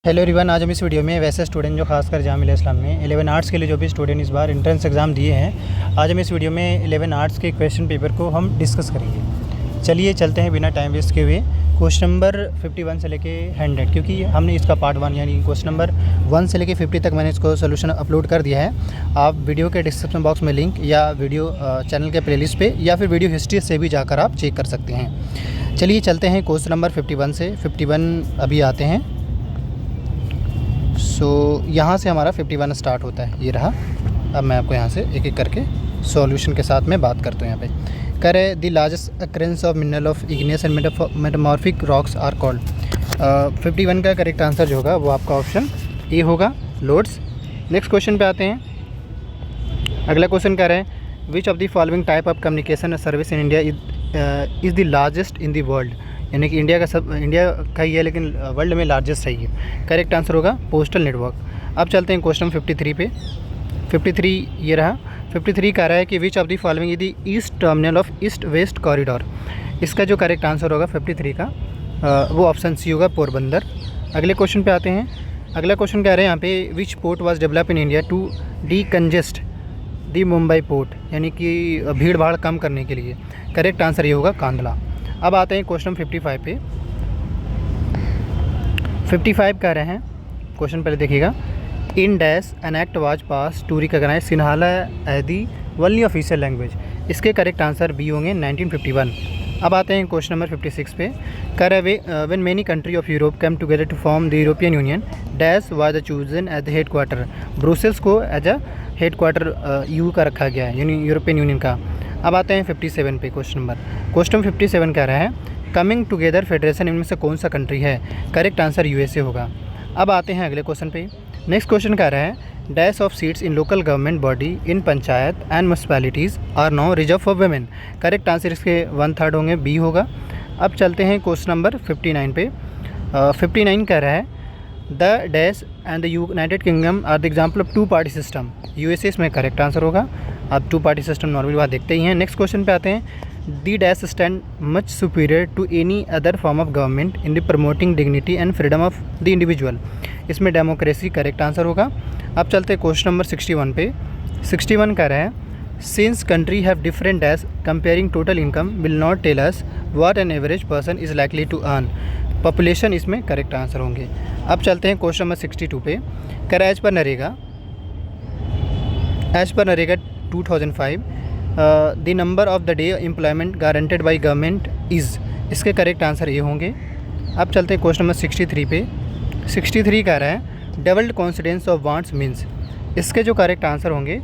Hello everyone, आज हम इस वीडियो में वैसे स्टूडेंट जो खासकर जामिया इस्लाम में 11 आर्ट्स के लिए जो भी स्टूडेंट इस बार एंट्रेंस एग्ज़ाम दिए हैं, आज हम इस वीडियो में 11 आर्ट्स के क्वेश्चन पेपर को हम डिस्कस करेंगे। चलिए चलते हैं बिना टाइम वेस्ट किए हुए क्वेश्चन नंबर 51 से लेके 100, क्योंकि हमने इसका पार्ट 1 यानी क्वेश्चन नंबर 1 से लेके 50 तक मैंने इसको सोल्यूशन अपलोड कर दिया है। आप वीडियो के डिस्क्रिप्शन बॉक्स में लिंक या वीडियो चैनल के प्लेलिस्ट पे या फिर वीडियो हिस्ट्री से भी जाकर आप चेक कर सकते हैं। चलिए चलते हैं क्वेश्चन नंबर 51 से 51 अभी आते हैं। यहाँ से हमारा 51 स्टार्ट होता है, ये रहा। अब मैं आपको यहाँ से एक एक करके सॉल्यूशन के साथ में बात करता हूँ। यहाँ पे कह रहे the largest occurrences of mineral of igneous and metamorphic rocks are called. 51 का करेक्ट आंसर जो होगा वो आपका ऑप्शन ए होगा, लोड्स। नेक्स्ट क्वेश्चन पे आते हैं। अगला क्वेश्चन कह रहे हैं विच of the following type of communication service in India is the largest in the world. यानी कि इंडिया का ही है लेकिन वर्ल्ड में लार्जेस्ट है ये। करेक्ट आंसर होगा पोस्टल नेटवर्क। अब चलते हैं क्वेश्चन 53 पे। 53 ये रहा। 53 कह रहा है कि विच of the following is the east terminal of east west corridor. इसका जो करेक्ट आंसर होगा 53 का वो ऑप्शन सी होगा, पोरबंदर। अगले क्वेश्चन पे आते हैं। अगला क्वेश्चन कह रहे हैं यहाँ पे which port was develop in India to decongest the Mumbai port, यानी कि भीड़ भाड़ कम करने के लिए। करेक्ट आंसर ये होगा, कांदला। अब आते हैं क्वेश्चन 55 पे। 55 कह रहे हैं, क्वेश्चन पहले देखिएगा। In dash an act was pass to recognise Sinhala as the only official language. इसके करेक्ट आंसर बी होंगे 1951। अब आते हैं क्वेश्चन नंबर 56 पे। कह रहे when many country of Europe come together to form the European Union dash was the chosen as the head quarter. Brussels को as a head quarter EU का रखा गया है, यानी यूरोपियन यूनियन का। अब आते हैं 57 पे क्वेश्चन 57 कह रहा है कमिंग टुगेदर फेडरेशन इनमें से कौन सा कंट्री है। करेक्ट आंसर यूएसए होगा। अब आते हैं अगले क्वेश्चन पे। नेक्स्ट क्वेश्चन कह रहा है dash of seats in local government body in panchayat and municipalities are now reserve for women. Correct answer इसके 1/3 होंगे, बी होगा। अब चलते हैं क्वेश्चन नंबर 59 पे। 59 कह रहा है the dash and the United Kingdom are the example of two party system. USA इसमें करेक्ट आंसर होगा। आप टू पार्टी सिस्टम नॉर्मली बात देखते ही हैं। नेक्स्ट क्वेश्चन पे आते हैं। The dash stand much superior to any other form of government in the promoting dignity and freedom of the individual. इसमें डेमोक्रेसी करेक्ट आंसर होगा। अब चलते हैं क्वेश्चन नंबर 61 पे। 61 कह रहा है since country have different dash comparing total income will not tell us what an average person is likely to earn. Population इसमें करेक्ट आंसर होंगे। अब चलते हैं क्वेश्चन नंबर 62 पे। कह रहा है as per NREGA 2005 the number of the day employment guaranteed by government is. इसके करेक्ट आंसर ये होंगे। अब चलते हैं क्वेश्चन नंबर 63 पे। 63 कह रहा है doubled coincidence of wants means. इसके जो करेक्ट आंसर होंगे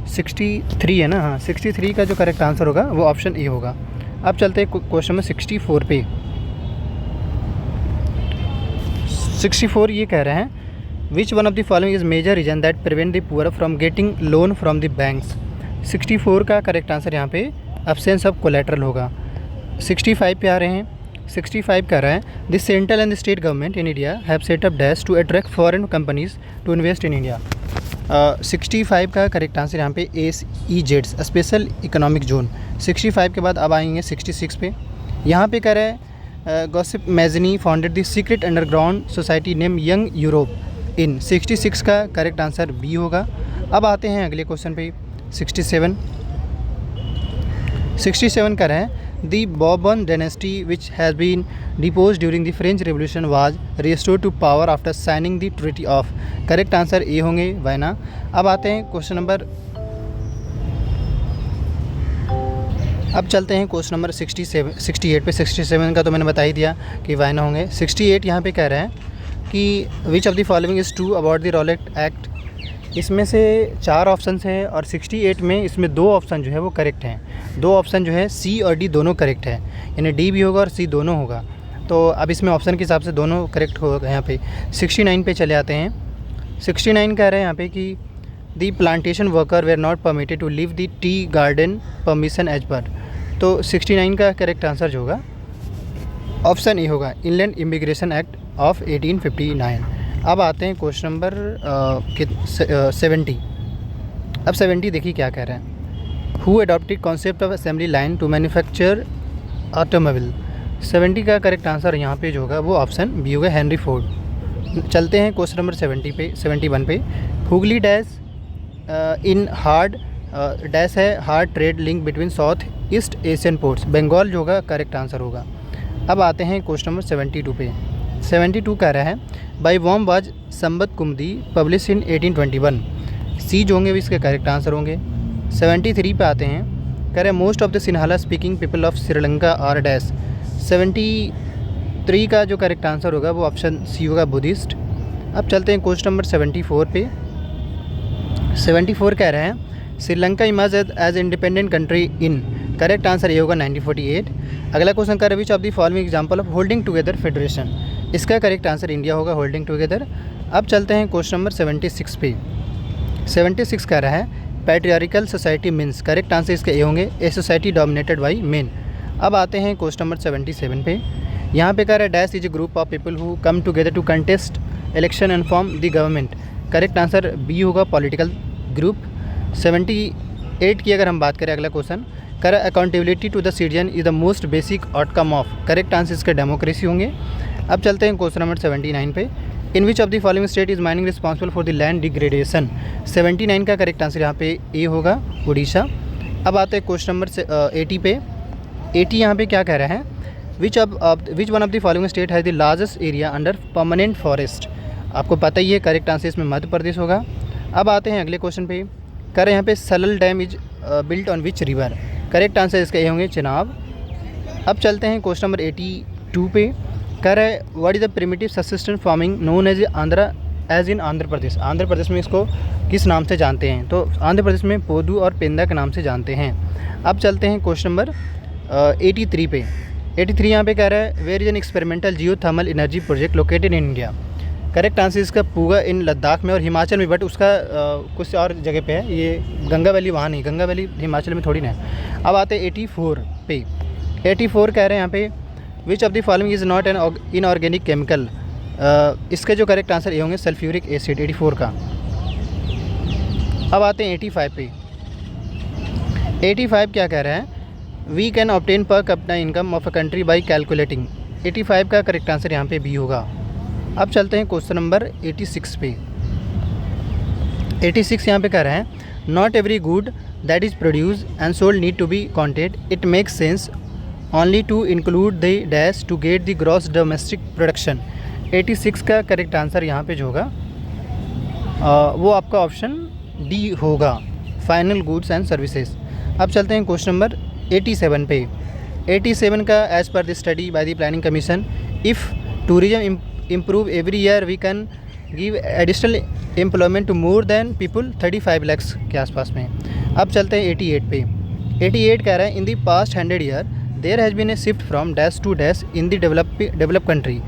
63 है ना, हाँ 63 का जो करेक्ट आंसर होगा वो ऑप्शन ए होगा। अब चलते हैं क्वेश्चन नंबर 64 पे। 64 ये कह रहे हैं which one of the following is major reason that prevent the poor from getting loan from the banks. 64 का करेक्ट आंसर यहाँ पे एब्सेंस ऑफ कोलेटरल होगा। 65 पे आ रहे हैं। 65 कह रहा है the central and the state government in India have set up dash to attract foreign companies to invest in India. 65 का करेक्ट आंसर यहाँ पे SEZ स्पेशल इकोनॉमिक जोन। 65 के बाद अब आएंगे 66 पे। यहाँ पे कह रहा है gossip Mazzini founded the secret underground society name young Europe in. 66 का करेक्ट आंसर बी होगा। अब आते हैं अगले क्वेश्चन पे। 67 का है the Bourbon dynasty which has been depose during the French revolution was restored to power after signing the treaty of. Correct answer A होंगे, वायना। अब आते हैं क्वेश्चन नंबर, अब चलते हैं क्वेश्चन नंबर 68 पे। 67 का तो मैंने बता ही दिया कि वायना होंगे। 68 यहाँ पे कह रहे हैं कि विच of the following is true about the Rowlatt act. इसमें से 4 ऑप्शंस हैं और 68 में इसमें 2 ऑप्शन जो है वो करेक्ट हैं। 2 ऑप्शन जो है सी और डी दोनों करेक्ट है, यानी डी भी होगा और सी दोनों होगा। तो अब इसमें ऑप्शन के हिसाब से दोनों करेक्ट होगा। यहाँ पे 69 पे चले आते हैं। 69 कह रहे हैं यहाँ पे कि the plantation worker were not permitted to leave the tea garden permission as per. तो 69 का करेक्ट आंसर जो होगा ऑप्शन ए होगा, इनलैंड इमिग्रेशन एक्ट ऑफ 1859। अब आते हैं क्वेश्चन नंबर 70। अब 70 देखिए क्या कह रहे हैं। Who adopted concept of assembly line to manufacture automobile. 70 का करेक्ट आंसर यहाँ पे जो होगा वो ऑप्शन बी होगा, हेनरी फोर्ड। चलते हैं क्वेश्चन नंबर 71 पे। Hooghly dash in hard dash है hard trade link between South East Asian ports, Bengal जो होगा करेक्ट आंसर होगा। अब आते हैं क्वेश्चन नंबर 72 पे। 72 कह रहा है by whom was Sambad Kaumudi publish in 1821, C जो होंगे भी इसके करेक्ट आंसर होंगे। 73 पे आते हैं, कह रहे हैं most of the Sinhala speaking people of Sri Lanka are dash. 73 का जो करेक्ट आंसर होगा वो ऑप्शन सी होगा बुद्धिस्ट। अब चलते हैं क्वेश्चन नंबर 74 पे। 74 कह रहे हैं Sri Lanka emerge as independent country in, correct answer ये होगा 1948। अगला क्वेश्चन कर which of the following example of holding together federation, इसका करेक्ट आंसर इंडिया होगा होल्डिंग टुगेदर। अब चलते हैं क्वेश्चन नंबर 76 पे। 76 कह रहा है patriarchal society means, correct answer इसके ए होंगे a society dominated by main. अब आते हैं क्वेश्चन नंबर 77 पे। यहाँ पे कह रहा है dash is a group of people who come together to contest election and form the government, correct answer B होगा पॉलिटिकल ग्रुप। 78 की अगर हम बात करें अगला क्वेश्चन, कर accountability to the citizen is the most basic outcome of, correct answer इसके democracy होंगे। अब चलते हैं क्वेश्चन नंबर 79 पे। In which of the following state is mining responsible for the land degradation, 79 का करेक्ट आंसर यहाँ पे ए होगा उड़ीसा। अब आते हैं क्वेश्चन नंबर 80 पे। 80 यहाँ पे क्या कह रहा है विच one of the following state has the largest area under permanent forest, आपको पता ही है करेक्ट आंसर इसमें मध्य प्रदेश होगा। अब आते हैं अगले क्वेश्चन पे। कह रहे हैं यहाँ पे Salal dam is built on which river, correct answer इसके ये होंगे चिनाब। अब चलते हैं क्वेश्चन नंबर 82 पे। कह रहा है what is the primitive subsistence farming known as Andhra as in Andhra Pradesh, Andhra Pradesh में इसको किस नाम से जानते हैं, तो आंध्र प्रदेश में पोदू और पेंदा के नाम से जानते हैं। अब चलते हैं क्वेश्चन नंबर 83 पे। 83 यहाँ पे कह रहा है where is an experimental geo thermal energy project located in India, correct answer इसका पूगा इन लद्दाख में और हिमाचल में, बट उसका कुछ और जगह पे है, ये गंगा वैली वहाँ नहीं, गंगा वैली हिमाचल में थोड़ी ना है। अब आते हैं 84 पे। 84 कह रहे हैं यहाँ पे विच of the following is not an inorganic chemical, इसके जो करेक्ट आंसर ये होंगे सल्फ्यूरिक एसिड 84 का। अब आते हैं 85 पे। 85 क्या कह रहे हैं we can obtain per capita income of a country by calculating, 85 का करेक्ट आंसर यहाँ पे बी होगा। अब चलते हैं क्वेश्चन नंबर 86 पे। 86 यहाँ पे कह रहे हैं not every good that is produce and sold need to be counted, it makes sense only to include the dash to get the gross domestic production, 86 का करेक्ट आंसर यहाँ पे जो होगा वो आपका ऑप्शन डी होगा फाइनल गुड्स एंड सर्विसेज। अब चलते हैं क्वेश्चन नंबर 87 पे। 87 का as per the study by the planning commission if tourism improve every year we can give additional employment to more than people 35 lakh के आसपास में। अब चलते हैं 88 पे। 88 कह रहा है in the past 100 year there has been a shift from dash to dash in the develop country,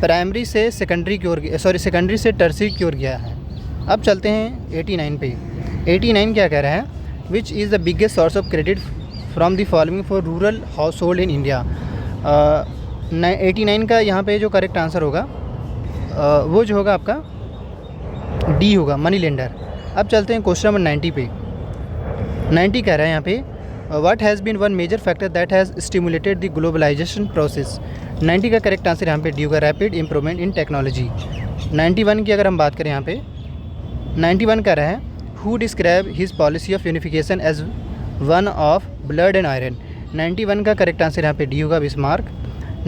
primary से सेकेंडरी की ओर, सेकेंडरी से टर्सरी की ओर गया है। अब चलते हैं 89 पे। 89 क्या कह रहा है which is the biggest source of credit from the following for rural house hold in India, 89 का यहाँ पे जो करेक्ट आंसर होगा वो जो होगा आपका डी होगा मनी लेंडर। अब चलते हैं क्वेश्चन नंबर 90 पे। 90 कह रहा है यहाँ पे what has been one major factor that has stimulated the globalization process, 90 का करेक्ट आंसर यहाँ पे डी होगा रैपिड इंप्रूवमेंट इन टेक्नोलॉजी। 91 की अगर हम बात करें यहाँ पे 91 कह रहा है who describe his policy of unification as one of blood and iron, 91 का करेक्ट आंसर यहाँ पे डी होगा बिस्मार्क।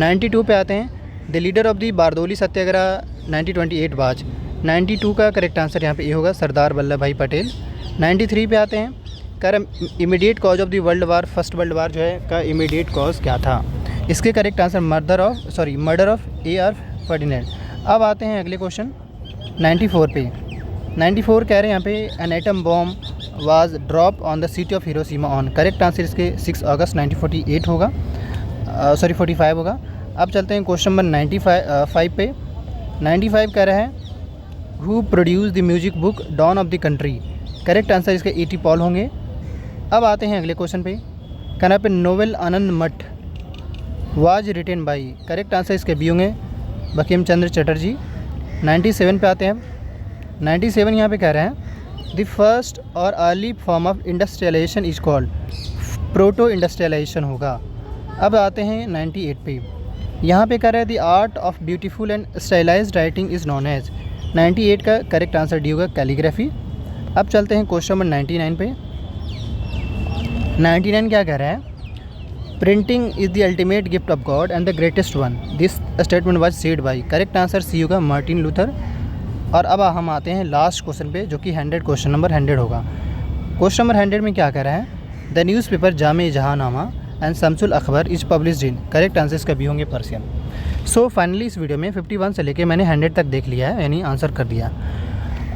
92 पे आते हैं the leader of the Bardoli Satyagraha 1928 was, 92 का करेक्ट आंसर यहाँ पे ये होगा सरदार वल्लभ भाई पटेल। 93 पे आते हैं कर immediate cause of the world war, first world war जो है का इमीडिएट कॉज क्या था, इसके correct answer murder of A.R. Ferdinand. अब आते हैं अगले क्वेश्चन 94 पे। 94 कह रहे हैं यहाँ पे an atom bomb was drop on the city of Hiroshima on, correct answer इसके 6 अगस्त 1948 होगा 45 होगा। अब चलते हैं क्वेश्चन नंबर 95 पे। 95 कह रहा है who produce the music book dawn of the country, correct answer इसके E.T. पॉल होंगे। अब आते हैं अगले क्वेश्चन पे। कहना पे नोवेल आनंद मठ was written by, correct answer इसके बी होंगे बंकिम चंद्र चटर्जी। 97 पे आते हैं। 97 यहाँ पे कह रहे हैं द फर्स्ट और early form of industrialization is called, proto industrialization होगा। अब आते हैं 98 पे। यहाँ पे कह रहे हैं the art of beautiful and stylized writing is known as. 98 का करेक्ट आंसर डी होगा कैलीग्राफी। अब चलते हैं क्वेश्चन नंबर 99 पे। 99 क्या कह रहा है? Printing is the ultimate gift of God and the greatest one, this statement was said by. Correct answer C होगा मार्टिन लूथर। और अब हम आते हैं लास्ट क्वेश्चन पे, जो कि 100 क्वेश्चन नंबर 100 होगा। क्वेश्चन नंबर 100 में क्या कह रहा है? द न्यूज़पेपर जामे जहांनामा एंड शम्सुल अखबार is published in. Correct answers का भी होंगे पर्शियन। सो फाइनली इस वीडियो में 51 से लेके मैंने 100 तक देख लिया है, यानी आंसर कर दिया।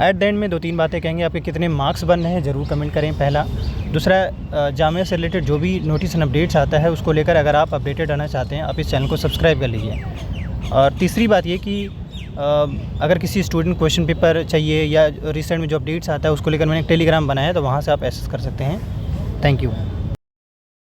एट द एंड में 2-3 बातें कहेंगे, आपके कितने मार्क्स बन रहे हैं ज़रूर कमेंट करें पहला। दूसरा, जामिया से रिलेटेड जो भी नोटिस एंड अपडेट्स आता है उसको लेकर अगर आप अपडेटेड रहना चाहते हैं आप इस चैनल को सब्सक्राइब कर लीजिए। और तीसरी बात ये कि अगर किसी स्टूडेंट क्वेश्चन पेपर चाहिए या रिसेंट में जो अपडेट्स आता है उसको लेकर मैंने टेलीग्राम बनाया है, तो वहाँ से आप एक्सेस कर सकते हैं। Thank you.